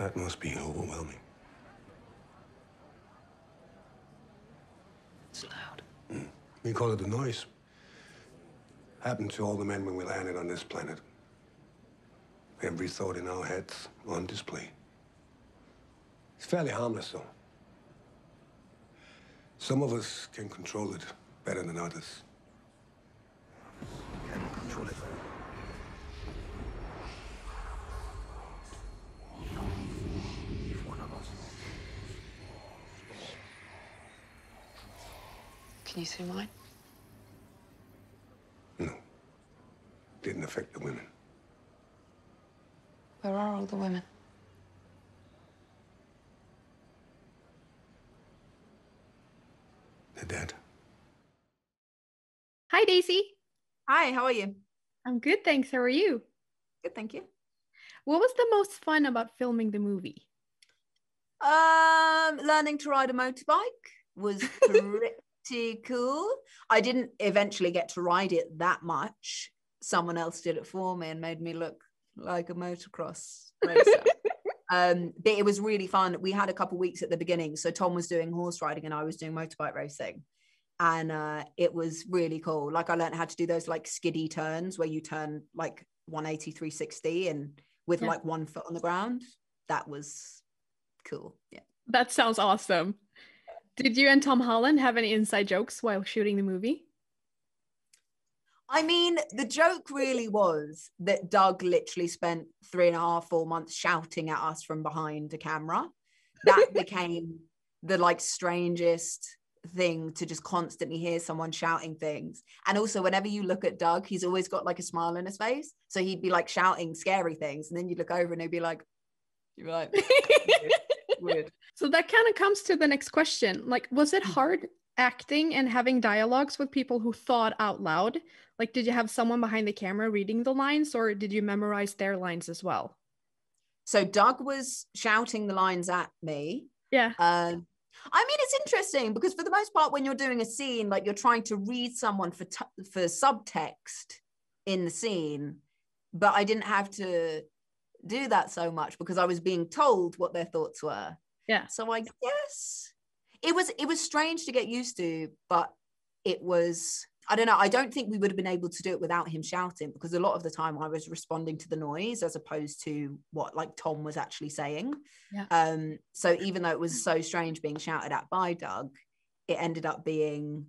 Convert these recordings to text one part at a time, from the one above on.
That must be overwhelming. It's loud. We call it the noise. Happened to all the men when we landed on this planet. Every thought in our heads on display. It's fairly harmless, though. Some of us can control it better than others. Can control it. One of us. Can you see mine? No. Didn't affect the women. Where are all the women? They're dead. Hi, Daisy. Hi, how are you? I'm good, thanks. How are you? Good, thank you. What was the most fun about filming the movie? Learning to ride a motorbike was pretty cool. I didn't eventually get to ride it that much. Someone else did it for me and made me look like a motocross racer. But it was really fun. We had a couple weeks at the beginning. So Tom was doing horse riding and I was doing motorbike racing. And it was really cool. Like I learned how to do those like skiddy turns where you turn like 180, 360 and with like 1 foot on the ground. That was cool. Yeah. That sounds awesome. Did you and Tom Holland have any inside jokes while shooting the movie? I mean, the joke really was that Doug literally spent 3.5, 4 months shouting at us from behind a camera. That became the like strangest thing to just constantly hear someone shouting things. And also whenever you look at Doug, he's always got like a smile on his face. So he'd be like shouting scary things. And then you look over and he'd be like, you're like, weird. So that kind of comes to the next question. Like, was it hard acting and having dialogues with people who thought out loud? Like, did you have someone behind the camera reading the lines or did you memorize their lines as well? So Doug was shouting the lines at me. Yeah. I mean, it's interesting because for the most part, when you're doing a scene, like you're trying to read someone for subtext in the scene, but I didn't have to do that so much because I was being told what their thoughts were. Yeah. So I guess it was strange to get used to, but it was, I don't know. I don't think we would have been able to do it without him shouting because a lot of the time I was responding to the noise as opposed to what like Tom was actually saying. Yeah. So even though it was so strange being shouted at by Doug, it ended up being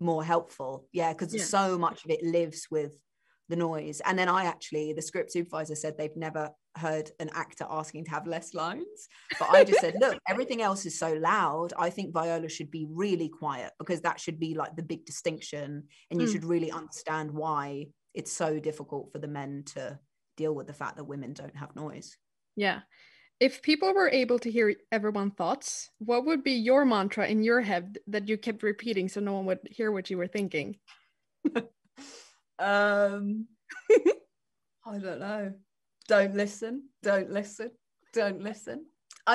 more helpful. Yeah, because so much of it lives with the noise. And then the script supervisor said they've never heard an actor asking to have less lines. But I just said, look, everything else is so loud. I think Viola should be really quiet because that should be like the big distinction. And you should really understand why it's so difficult for the men to deal with the fact that women don't have noise. Yeah. If people were able to hear everyone's thoughts, what would be your mantra in your head that you kept repeating so no one would hear what you were thinking? I don't know. Don't listen. I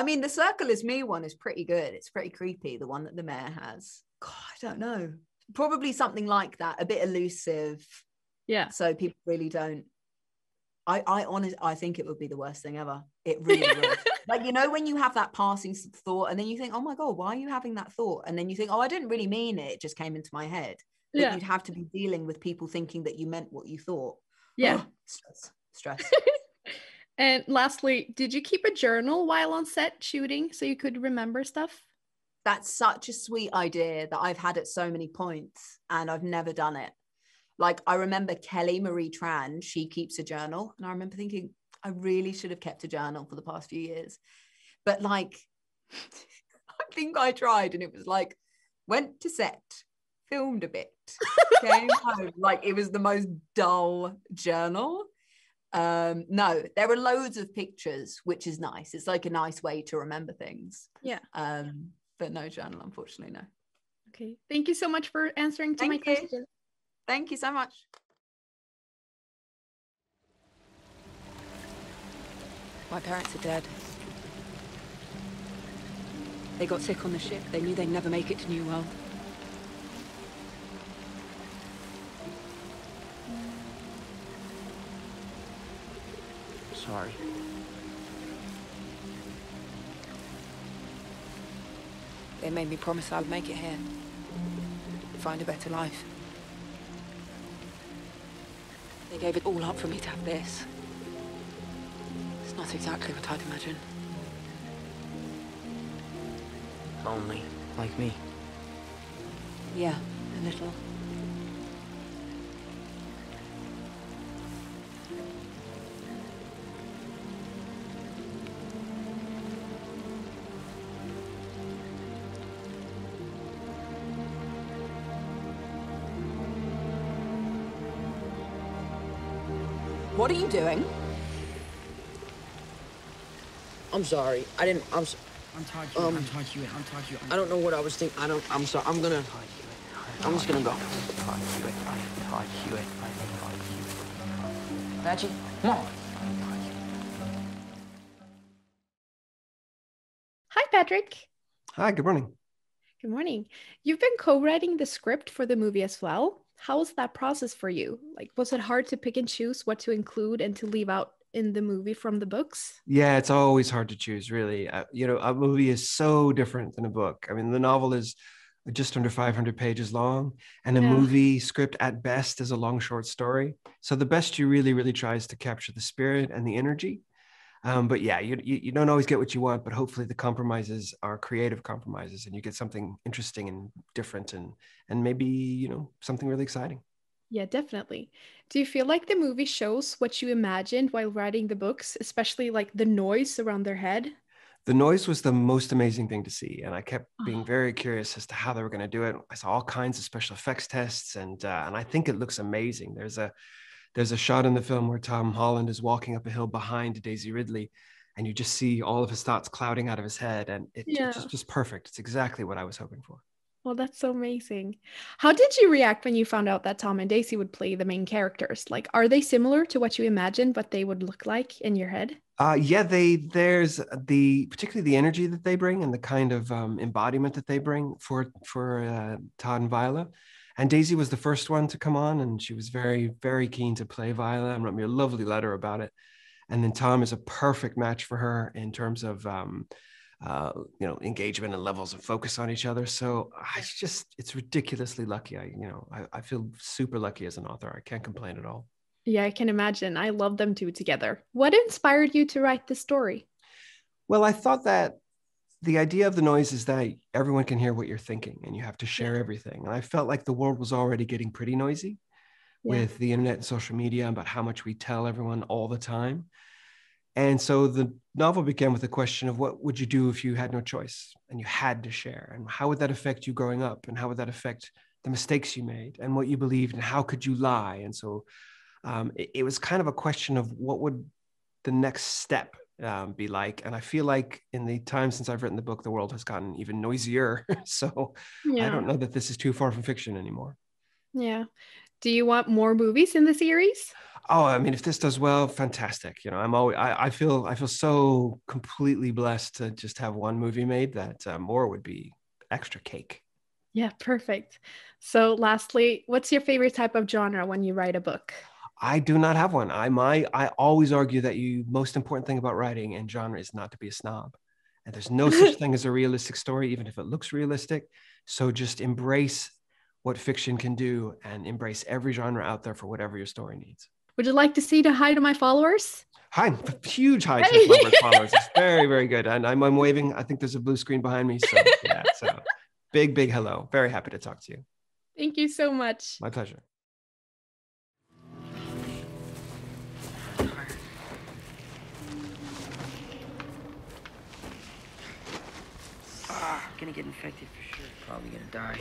mean, the circle is me one is pretty good. It's pretty creepy, the one that the mayor has. God, I don't know. Probably something like that, a bit elusive. Yeah. So people really don't. I honestly, I think it would be the worst thing ever. It really would. Like, you know, when you have that passing thought and then you think, oh my God, why are you having that thought? And then you think, oh, I didn't really mean it. It just came into my head. But you'd have to be dealing with people thinking that you meant what you thought. Yeah. Oh, stress. And lastly, did you keep a journal while on set shooting so you could remember stuff? That's such a sweet idea that I've had at so many points and I've never done it. Like I remember Kelly Marie Tran, she keeps a journal. And I remember thinking, I really should have kept a journal for the past few years. But like, I think I tried and it was like, went to set, filmed a bit, came home. Like it was the most dull journal. No, there are loads of pictures, which is nice. It's like a nice way to remember things. Yeah. But no journal, unfortunately, no. Okay. Thank you so much for answering to my question. Thank you so much. My parents are dead. They got sick on the ship. They knew they'd never make it to New World. Sorry. They made me promise I'd make it here. Find a better life. They gave it all up for me to have this. It's not exactly what I'd imagined. Lonely, like me. Yeah, a little. What are you doing? I'm sorry. I didn't. I'm Untie you, untie you, untie you. I don't know what I was thinking. I'm sorry. I'm just gonna go. Patchy, come on. Hi, Patrik. Hi, good morning. Good morning. You've been co-writing the script for the movie as well. How was that process for you? Like, was it hard to pick and choose what to include and to leave out in the movie from the books? Yeah, it's always hard to choose, really. A movie is so different than a book. I mean, the novel is just under 500 pages long, and a movie script at best is a long short story. So the best you really try is to capture the spirit and the energy. But yeah, you don't always get what you want, but hopefully the compromises are creative compromises and you get something interesting and different and maybe, something really exciting. Yeah, definitely. Do you feel like the movie shows what you imagined while writing the books, especially like the noise around their head? The noise was the most amazing thing to see. And I kept being very curious as to how they were going to do it. I saw all kinds of special effects tests and I think it looks amazing. There's a shot in the film where Tom Holland is walking up a hill behind Daisy Ridley and you just see all of his thoughts clouding out of his head. And it's just perfect. It's exactly what I was hoping for. Well, that's so amazing. How did you react when you found out that Tom and Daisy would play the main characters? Like, are they similar to what you imagined what they would look like in your head? Yeah, there's particularly the energy that they bring and the kind of embodiment that they bring for Todd and Viola. And Daisy was the first one to come on, and she was very keen to play Viola and wrote me a lovely letter about it. And then Tom is a perfect match for her in terms of engagement and levels of focus on each other. So it's ridiculously lucky. I feel super lucky as an author. I can't complain at all. Yeah, I can imagine. I love them two together. What inspired you to write this story? Well, I thought that the idea of the noise is that everyone can hear what you're thinking and you have to share everything. And I felt like the world was already getting pretty noisy with the internet and social media about how much we tell everyone all the time. And so the novel began with the question of what would you do if you had no choice and you had to share? And how would that affect you growing up? And how would that affect the mistakes you made and what you believed? And how could you lie? And so it was kind of a question of what would the next step be like. And I feel like in the time since I've written the book, the world has gotten even noisier. So I don't know that this is too far from fiction anymore. Yeah. Do you want more movies in the series? Oh, I mean, if this does well, fantastic. I feel so completely blessed to just have one movie made that more would be extra cake. Yeah, perfect. So lastly, what's your favorite type of genre when you write a book? I do not have one. I always argue that the most important thing about writing and genre is not to be a snob. And there's no such thing as a realistic story, even if it looks realistic. So just embrace what fiction can do and embrace every genre out there for whatever your story needs. Would you like to see the hi to my followers? Hi, huge hi to my followers. It's very good. And I'm waving. I think there's a blue screen behind me. So yeah, so big hello. Very happy to talk to you. Thank you so much. My pleasure. Gonna get infected for sure. Probably gonna die.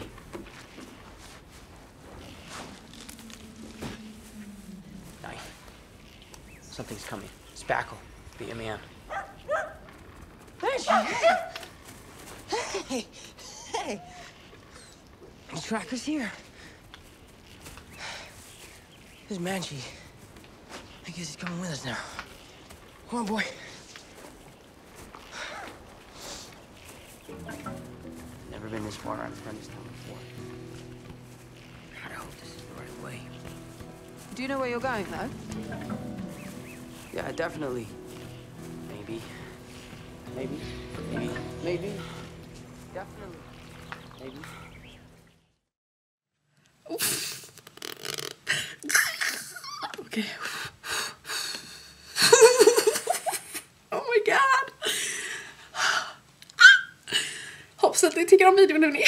Knife. Something's coming. Spackle. Be a man. Hey! The tracker's here. This is Manchi. I guess he's coming with us now. Come on, boy. Never been this far out of front this time before. God, I hope this is the right way. Do you know where you're going, though? Yeah, definitely. Maybe. Definitely. Okay. Oh my god. Hoppas att ni tycker om videon nu.